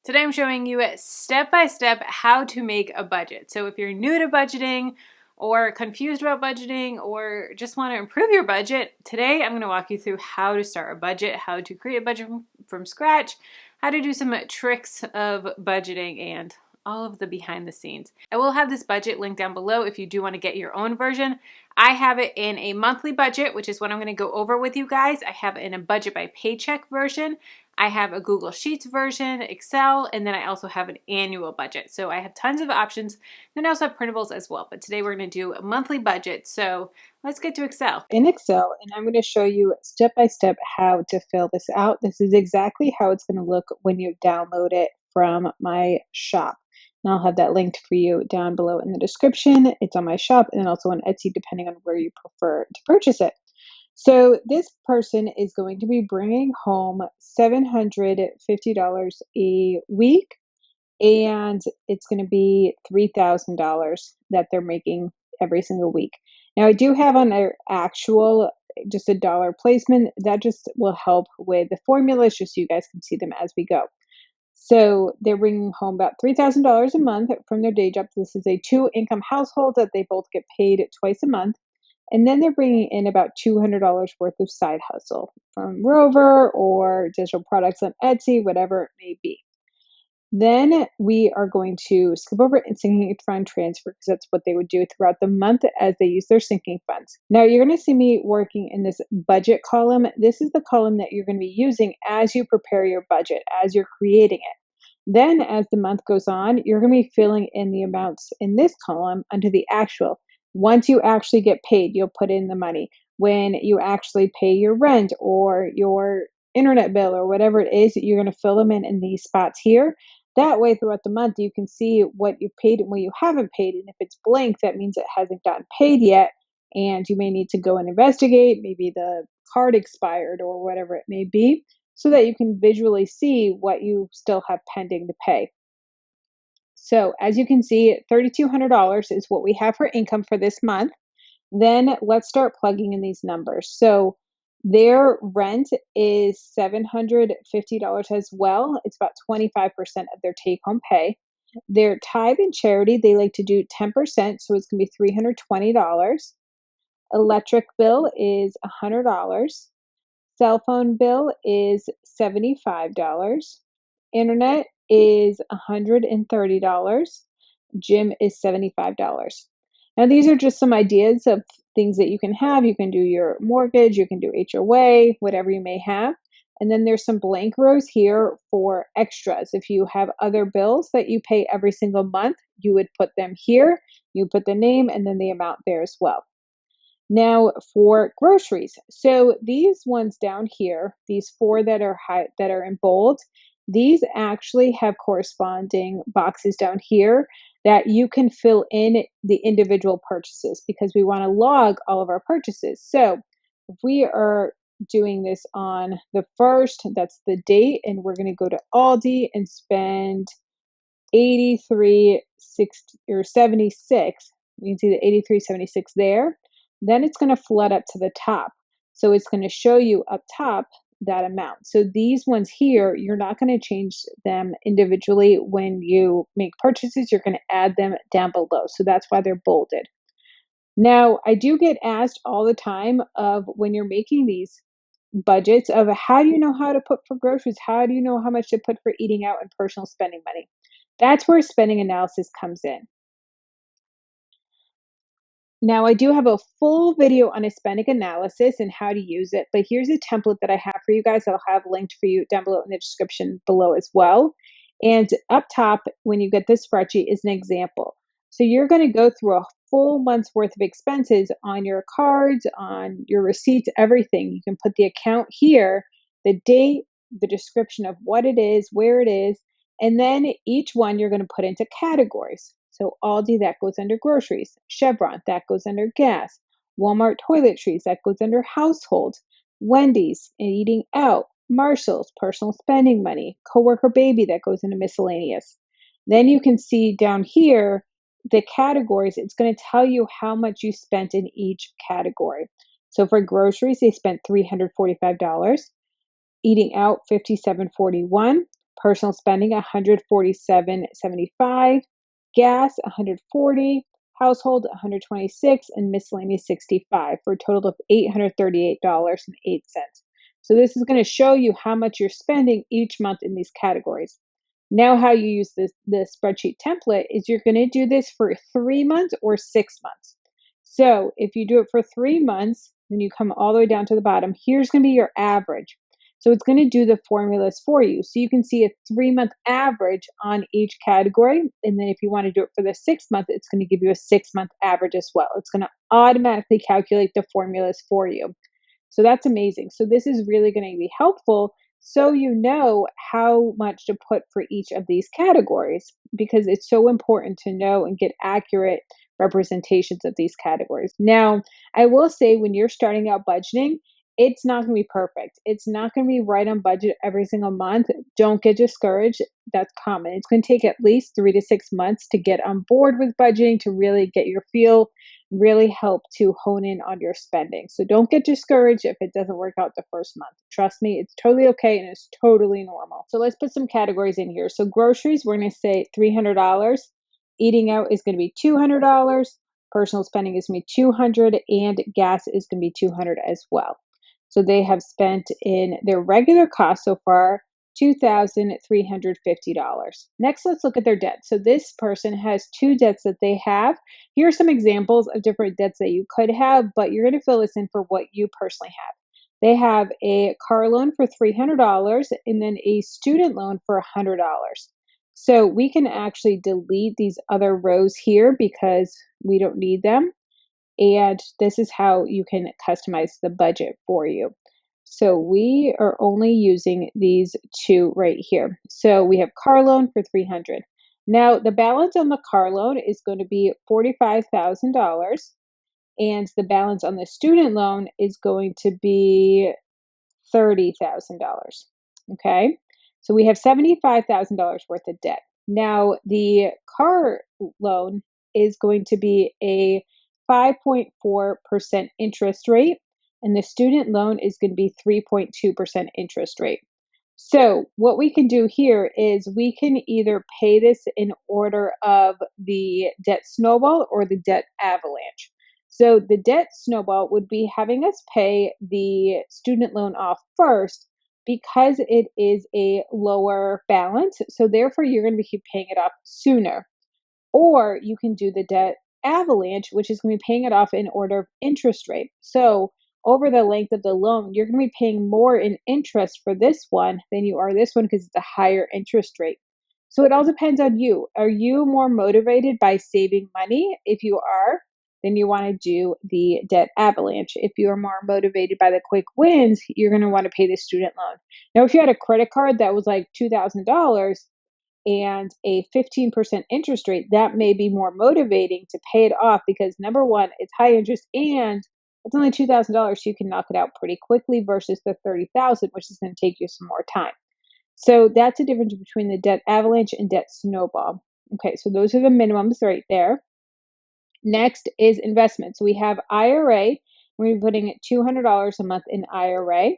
Today I'm showing you step by step how to make a budget. So if you're new to budgeting or confused about budgeting or just want to improve your budget, today I'm going to walk you through how to start a budget, how to create a budget from scratch, how to do some tricks of budgeting, and all of the behind the scenes. I will have this budget linked down below if you do want to get your own version. I have it in a monthly budget, which is what I'm going to go over with you guys. I have it in a budget by paycheck version. I have a Google Sheets version, Excel, and then I also have an annual budget. So I have tons of options. Then I also have printables as well. But today we're going to do a monthly budget. So let's get to Excel. In Excel, and I'm going to show you step by step how to fill this out. This is exactly how it's going to look when you download it from my shop. And I'll have that linked for you down below in the description. It's on my shop and also on Etsy, depending on where you prefer to purchase it. So this person is going to be bringing home $750 a week, and it's going to be $3,000 that they're making every single week. Now, I do have on their actual just a dollar placement. That just will help with the formulas, just so you guys can see them as we go. So they're bringing home about $3,000 a month from their day job. This is a two-income household that they both get paid twice a month. And then they're bringing in about $200 worth of side hustle from Rover or digital products on Etsy, whatever it may be. Then we are going to skip over sinking fund transfer because that's what they would do throughout the month as they use their sinking funds. Now you're going to see me working in this budget column. This is the column that you're going to be using as you prepare your budget, as you're creating it. Then as the month goes on, you're going to be filling in the amounts in this column under the actual. Once you actually get paid, you'll put in the money. When you actually pay your rent or your internet bill or whatever it is, you're going to fill them in these spots here. That way, throughout the month, you can see what you've paid and what you haven't paid. And if it's blank, that means it hasn't gotten paid yet. And you may need to go and investigate. Maybe the card expired or whatever it may be, so that you can visually see what you still have pending to pay. So as you can see, $3,200 is what we have for income for this month. Then let's start plugging in these numbers. So their rent is $750 as well. It's about 25% of their take-home pay. Their tithe and charity, they like to do 10%, so it's going to be $320. Electric bill is $100. Cell phone bill is $75. Internet is $130. Gym is $75. Now, these are just some ideas of things that you can have. You can do your mortgage, you can do HOA, whatever you may have. And then there's some blank rows here for extras. If you have other bills that you pay every single month, you would put them here. You put the name and then the amount there as well. Now for groceries. So these ones down here, these four that are in bold, these actually have corresponding boxes down here that you can fill in the individual purchases because we want to log all of our purchases. So if we are doing this on the 1st, that's the date, and we're going to go to Aldi and spend 83.76. You can see the 83.76 there. Then it's going to flood up to the top. So it's going to show you up top that amount. So these ones here, you're not going to change them individually when you make purchases. You're going to add them down below. So that's why they're bolded. Now, I do get asked all the time of when you're making these budgets of how do you know how to put for groceries? How do you know how much to put for eating out and personal spending money? That's where spending analysis comes in. Now, I do have a full video on a spending analysis and how to use it, but here's a template that I have for you guys that I'll have linked for you down below in the description below as well. And up top, when you get this spreadsheet, is an example. So you're going to go through a full month's worth of expenses on your cards, on your receipts, everything. You can put the account here, the date, the description of what it is, where it is, and then each one you're going to put into categories. So Aldi, that goes under groceries. Chevron, that goes under gas. Walmart toiletries, that goes under household. Wendy's, eating out. Marshall's, personal spending money. Coworker baby, that goes into miscellaneous. Then you can see down here the categories. It's going to tell you how much you spent in each category. So for groceries, they spent $345. Eating out, $57.41. Personal spending 147.75, gas 140, household 126, and miscellaneous 65 for a total of $838.08. So this is going to show you how much you're spending each month in these categories. Now, how you use the spreadsheet template is you're going to do this for 3 months or 6 months. So if you do it for 3 months, then you come all the way down to the bottom. Here's going to be your average. So it's going to do the formulas for you. So you can see a 3-month average on each category. And then if you want to do it for the 6 month, it's going to give you a 6-month average as well. It's going to automatically calculate the formulas for you. So that's amazing. So this is really going to be helpful so you know how much to put for each of these categories, because it's so important to know and get accurate representations of these categories. Now, I will say when you're starting out budgeting, it's not going to be perfect. It's not going to be right on budget every single month. Don't get discouraged. That's common. It's going to take at least 3 to 6 months to get on board with budgeting, to really get your feel, really help to hone in on your spending. So don't get discouraged if it doesn't work out the first month. Trust me, it's totally okay and it's totally normal. So let's put some categories in here. So groceries, we're going to say $300. Eating out is going to be $200. Personal spending is going to be $200, and gas is going to be $200 as well. So they have spent in their regular cost so far $2,350. Next, let's look at their debt. So this person has 2 debts that they have. Here are some examples of different debts that you could have, but you're going to fill this in for what you personally have. They have a car loan for $300 and then a student loan for $100. So we can actually delete these other rows here because we don't need them. And this is how you can customize the budget for you. So we are only using these 2 right here. So we have car loan for $300. Now the balance on the car loan is going to be $45,000, and the balance on the student loan is going to be $30,000. Okay, so we have $75,000 worth of debt. Now the car loan is going to be a 5.4% interest rate, and the student loan is going to be 3.2% interest rate. So what we can do here is we can either pay this in order of the debt snowball or the debt avalanche. So the debt snowball would be having us pay the student loan off first because it is a lower balance. So therefore, you're going to keep paying it off sooner. Or you can do the debt avalanche, which is going to be paying it off in order of interest rate. So over the length of the loan, you're going to be paying more in interest for this one than you are this one because it's a higher interest rate. So it all depends on you. Are you more motivated by saving money? If you are, then you want to do the debt avalanche. If you are more motivated by the quick wins, you're going to want to pay the student loan. Now, if you had a credit card that was like $2,000 and a 15% interest rate, that may be more motivating to pay it off because number one, it's high interest and it's only $2,000, so you can knock it out pretty quickly versus the $30,000, which is going to take you some more time. So that's the difference between the debt avalanche and debt snowball. Okay, so those are the minimums right there. Next is investments. We have IRA. We're going to be putting $200 a month in IRA.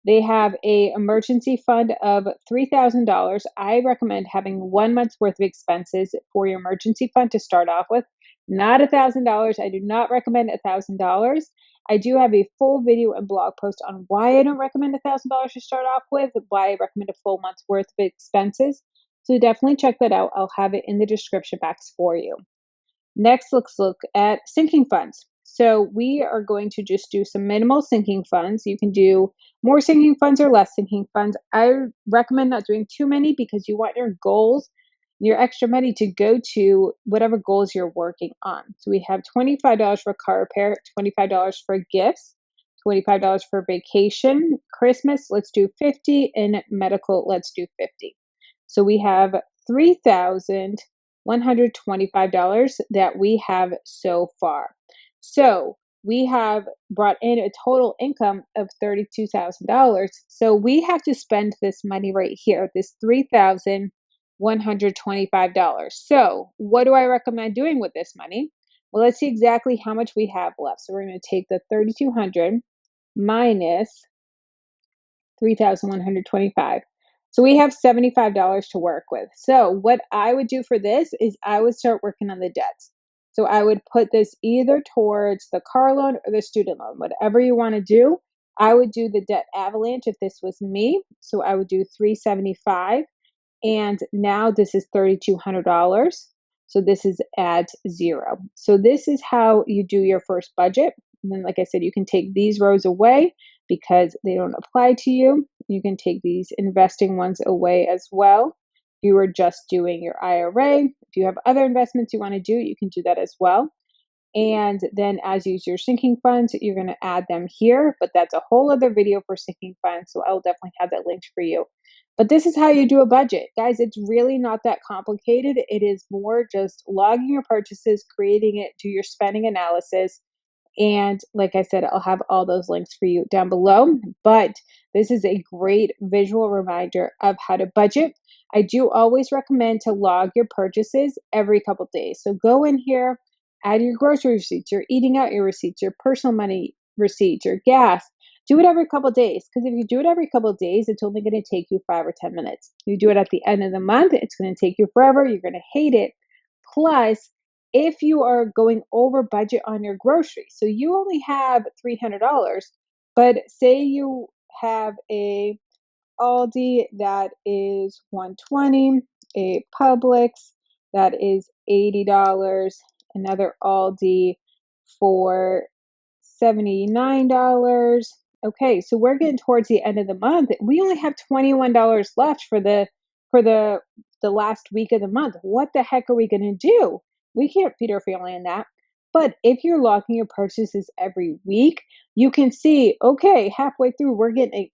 They have a emergency fund of $3,000. I recommend having 1 month's worth of expenses for your emergency fund to start off with, not $1,000. I do not recommend $1,000. I do have a full video and blog post on why I don't recommend $1,000 to start off with, why I recommend a full month's worth of expenses. So definitely check that out. I'll have it in the description box for you. Next, let's look at sinking funds. So we are going to just do some minimal sinking funds. You can do more sinking funds or less sinking funds. I recommend not doing too many because you want your goals, your extra money to go to whatever goals you're working on. So we have $25 for car repair, $25 for gifts, $25 for vacation, Christmas, let's do $50, and medical, let's do $50. So we have $3,125 that we have so far. So we have brought in a total income of $32,000. So we have to spend this money right here, this $3,125. So what do I recommend doing with this money? Well, let's see exactly how much we have left. So we're going to take the $3,200 minus $3,125. So we have $75 to work with. So what I would do for this is I would start working on the debts. So I would put this either towards the car loan or the student loan, whatever you want to do. I would do the debt avalanche if this was me. So I would do 375, and now this is $3,200. So this is at zero. So this is how you do your first budget. And then, like I said, you can take these rows away because they don't apply to you. You can take these investing ones away as well. If you were just doing your IRA, if you have other investments you want to do, you can do that as well. And then as you use your sinking funds, you're going to add them here, but that's a whole other video for sinking funds. So I'll definitely have that linked for you. But this is how you do a budget. Guys, it's really not that complicated. It is more just logging your purchases, creating it, do your spending analysis. And like I said, I'll have all those links for you down below. But this is a great visual reminder of how to budget. I do always recommend to log your purchases every couple days. So go in here, add your grocery receipts, your eating out your receipts, your personal money receipts, your gas. Do it every couple days, because if you do it every couple days, it's only going to take you 5 or 10 minutes. You do it at the end of the month, it's going to take you forever. You're going to hate it. Plus, if you are going over budget on your groceries, so you only have $300, but say you have a Aldi that is $120, a Publix that is $80, another Aldi for $79. Okay, so we're getting towards the end of the month. We only have $21 left for the last week of the month. What the heck are we going to do? We can't feed our family on that. But if you're logging your purchases every week, you can see, okay, halfway through we're getting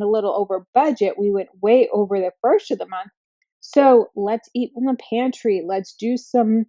a little over budget. We went way over the first of the month. So let's eat in the pantry. Let's do some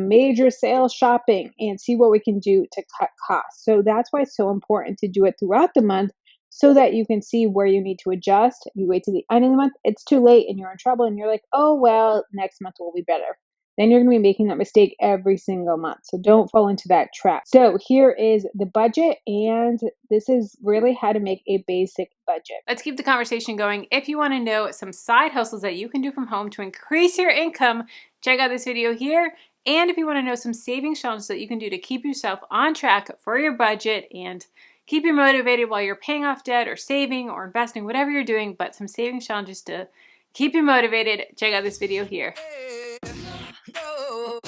major sales shopping and see what we can do to cut costs. So that's why it's so important to do it throughout the month so that you can see where you need to adjust. If you wait to the end of the month, it's too late and you're in trouble and you're like, oh, well, next month will be better. Then you're going to be making that mistake every single month. So don't fall into that trap. So here is the budget, and this is really how to make a basic budget. Let's keep the conversation going. If you want to know some side hustles that you can do from home to increase your income, check out this video here. And if you want to know some savings challenges that you can do to keep yourself on track for your budget and keep you motivated while you're paying off debt or saving or investing, whatever you're doing, but some savings challenges to keep you motivated, check out this video here. No.